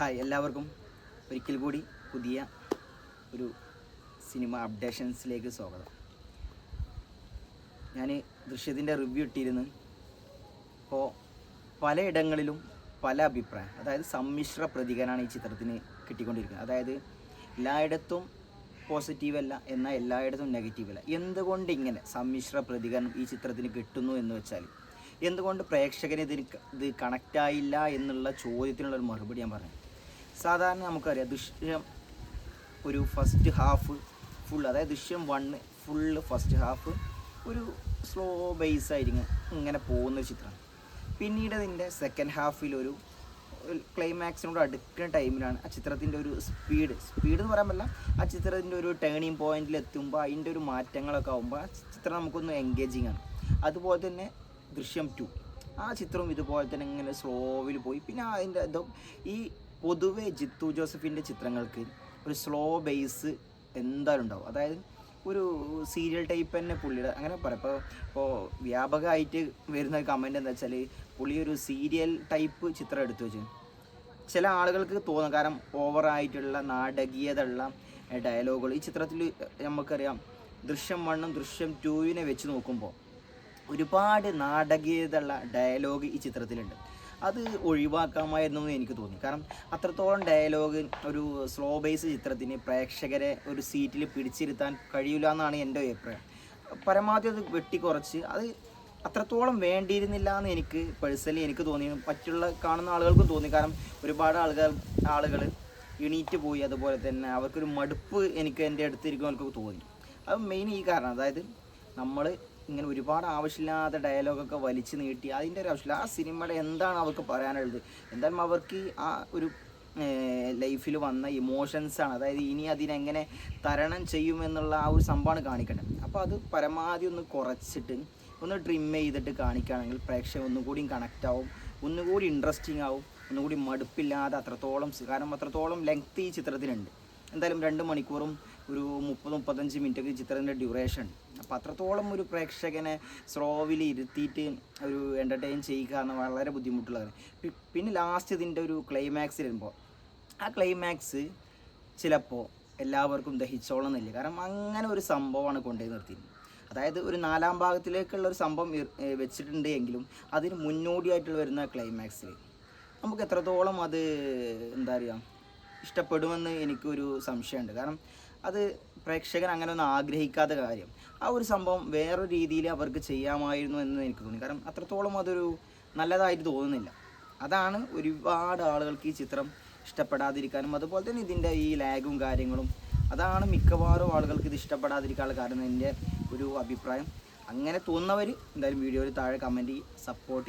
Hi, എല്ലാവർക്കും ഒരിക്കൽ കൂടി പുതിയ ഒരു സിനിമ അപ്ഡേഷൻസിലേക്ക് സ്വാഗതം. ഞാൻ ദൃശ്യത്തിൻ്റെ റിവ്യൂ ഇട്ടിരുന്നു. അപ്പോൾ പലയിടങ്ങളിലും പല അഭിപ്രായം, അതായത് സമ്മിശ്ര പ്രതികരണമാണ് ഈ ചിത്രത്തിന് കിട്ടിക്കൊണ്ടിരിക്കുന്നത്. അതായത് എല്ലായിടത്തും പോസിറ്റീവല്ല, എന്നാൽ എല്ലായിടത്തും നെഗറ്റീവല്ല. എന്തുകൊണ്ട് ഇങ്ങനെ സമ്മിശ്ര പ്രതികരണം ഈ ചിത്രത്തിന് കിട്ടുന്നു എന്ന് വെച്ചാൽ, എന്തുകൊണ്ട് പ്രേക്ഷകന് ഇത് കണക്റ്റായില്ല എന്നുള്ള ചോദ്യത്തിനുള്ളൊരു മറുപടി ഞാൻ പറഞ്ഞു. സാധാരണ നമുക്കറിയാം, ദൃശ്യം ഒരു ഫസ്റ്റ് ഹാഫ് ഫുൾ, അതായത് ദൃശ്യം 1 ഫുള്ള് ഫസ്റ്റ് ഹാഫ് ഒരു സ്ലോ ബേസ് ആയിരിക്കും ഇങ്ങനെ പോകുന്നൊരു ചിത്രമാണ്. പിന്നീട് അതിൻ്റെ സെക്കൻഡ് ഹാഫിലൊരു ക്ലൈമാക്സിനോട് അടുക്കുന്ന ടൈമിലാണ് ആ ചിത്രത്തിൻ്റെ ഒരു സ്പീഡ് എന്ന് പറയാൻ പറ്റില്ല, ആ ചിത്രത്തിൻ്റെ ഒരു ടേണിങ് പോയിന്റിൽ എത്തുമ്പോൾ അതിൻ്റെ ഒരു മാറ്റങ്ങളൊക്കെ ആകുമ്പോൾ ആ ചിത്രം നമുക്കൊന്ന് എൻഗേജിങ് ആണ്. അതുപോലെ തന്നെ ദൃശ്യം 2 ആ ചിത്രവും ഇതുപോലെ തന്നെ ഇങ്ങനെ സ്ലോവിൽ പോയി. പിന്നെ അതിൻ്റെ ഈ പൊതുവെ ജിത്തു ജോസഫിൻ്റെ ചിത്രങ്ങൾക്ക് ഒരു സ്ലോ ബേസ് എന്തായാലും ഉണ്ടാവും. അതായത് ഒരു സീരിയൽ ടൈപ്പ് തന്നെ പുള്ളിയുടെ അങ്ങനെ പറയാം. ഇപ്പോൾ വ്യാപകമായിട്ട് വരുന്ന കമൻറ്റ് എന്താ വെച്ചാൽ, പുള്ളി ഒരു സീരിയൽ ടൈപ്പ് ചിത്രം എടുത്തു വെച്ചു. ചില ആളുകൾക്ക് തോന്നും, കാരണം ഓവറായിട്ടുള്ള നാടകീയത ഉള്ള ഡയലോഗുകൾ ഈ ചിത്രത്തിൽ നമുക്കറിയാം. ദൃശ്യം 1ഉം ദൃശ്യം 2വിനെ വെച്ച് നോക്കുമ്പോൾ ഒരുപാട് നാടകീയതയുള്ള ഡയലോഗ് ഈ ചിത്രത്തിലുണ്ട്. അത് ഒഴിവാക്കാമായിരുന്നു എന്ന് എനിക്ക് തോന്നി. കാരണം അത്രത്തോളം ഡയലോഗ് ഒരു സ്ലോ ബേസ് ചിത്രത്തിന് പ്രേക്ഷകരെ ഒരു സീറ്റിൽ പിടിച്ചിരുത്താൻ കഴിയില്ല എന്നാണ് എൻ്റെ അഭിപ്രായം. പരമാവധി അത് വെട്ടിക്കുറച്ച് അത് അത്രത്തോളം വേണ്ടിയിരുന്നില്ല എന്ന് എനിക്ക് പേഴ്സണലി എനിക്ക് തോന്നി. മറ്റുള്ള കാണുന്ന ആളുകൾക്കും തോന്നി. കാരണം ഒരുപാട് ആളുകൾ എണീറ്റ് പോയി. അതുപോലെ തന്നെ അവർക്കൊരു മടുപ്പ് എനിക്ക് എൻ്റെ അടുത്തിരിക്കുന്നവർക്ക് തോന്നി. അത് മെയിൻ ഈ കാരണം, അതായത് നമ്മൾ ഇങ്ങനെ ഒരുപാട് ആവശ്യമില്ലാത്ത ഡയലോഗൊക്കെ വലിച്ചു നീട്ടി അതിൻ്റെ ഒരു ആവശ്യമില്ല. ആ സിനിമയുടെ എന്താണ് അവർക്ക് പറയാനുള്ളത്, എന്തായാലും അവർക്ക് ആ ഒരു ലൈഫിൽ വന്ന ഇമോഷൻസാണ്, അതായത് ഇനി അതിനെങ്ങനെ തരണം ചെയ്യുമെന്നുള്ള ആ ഒരു സംഭവമാണ് കാണിക്കേണ്ടത്. അപ്പോൾ അത് പരമാവധി ഒന്ന് കുറച്ചിട്ട് ഒന്ന് ട്രിം ചെയ്തിട്ട് കാണിക്കുകയാണെങ്കിൽ പ്രേക്ഷകർ ഒന്നുകൂടി കണക്റ്റ് ആവും, ഒന്നുകൂടി ഇൻട്രസ്റ്റിംഗ് ആവും, ഒന്നുകൂടി മടുപ്പില്ലാതെ അത്രത്തോളം. കാരണം അത്രത്തോളം ലെങ്ത് ഈ ചിത്രത്തിനുണ്ട്. എന്തായാലും 2 മണിക്കൂറും ഒരു 30-35 മിനിറ്റൊക്കെ ചിത്രത്തിൻ്റെ ഡ്യൂറേഷൻ ഉണ്ട്. അപ്പോൾ അത്രത്തോളം ഒരു പ്രേക്ഷകനെ സ്ലോവിൽ ഇരുത്തിയിട്ട് ഒരു എൻ്റർടൈൻ ചെയ്യുക എന്ന് വളരെ ബുദ്ധിമുട്ടുള്ളതാണ്. പിന്നെ ലാസ്റ്റ് ഇതിൻ്റെ ഒരു ക്ലൈമാക്സ് വരുമ്പോൾ ആ ക്ലൈമാക്സ് ചിലപ്പോൾ എല്ലാവർക്കും ദഹിച്ചോളന്നില്ല. കാരണം അങ്ങനെ ഒരു സംഭവമാണ് കൊണ്ടുപോയി നിർത്തിയിരുന്നത്. അതായത് ഒരു 4ാം ഭാഗത്തിലേക്കുള്ള ഒരു സംഭവം വെച്ചിട്ടുണ്ട് എങ്കിലും അതിന് മുന്നോടിയായിട്ടുള്ള വരുന്ന ക്ലൈമാക്സിൽ നമുക്ക് എത്രത്തോളം അത് എന്താ പറയുക ഇഷ്ടപ്പെടുമെന്ന് എനിക്കൊരു സംശയമുണ്ട്. കാരണം അത് പ്രേക്ഷകൻ അങ്ങനെ ഒന്നും ആഗ്രഹിക്കാത്ത കാര്യം, ആ ഒരു സംഭവം വേറൊരു രീതിയിൽ അവർക്ക് ചെയ്യാമായിരുന്നു എന്ന് എനിക്ക് തോന്നി. കാരണം അത്രത്തോളം അതൊരു നല്ലതായിട്ട് തോന്നുന്നില്ല. അതാണ് ഒരുപാട് ആളുകൾക്ക് ഈ ചിത്രം ഇഷ്ടപ്പെടാതിരിക്കാനും അതുപോലെ തന്നെ ഇതിൻ്റെ ഈ ലാഗും കാര്യങ്ങളും അതാണ് മിക്കവാറും ആളുകൾക്ക് ഇത് ഇഷ്ടപ്പെടാതിരിക്കാനുള്ള കാരണം എൻ്റെ ഒരു അഭിപ്രായം. അങ്ങനെ തോന്നുന്നവർ എന്തായാലും വീഡിയോയിൽ താഴെ കമൻറ്റ് സപ്പോർട്ട്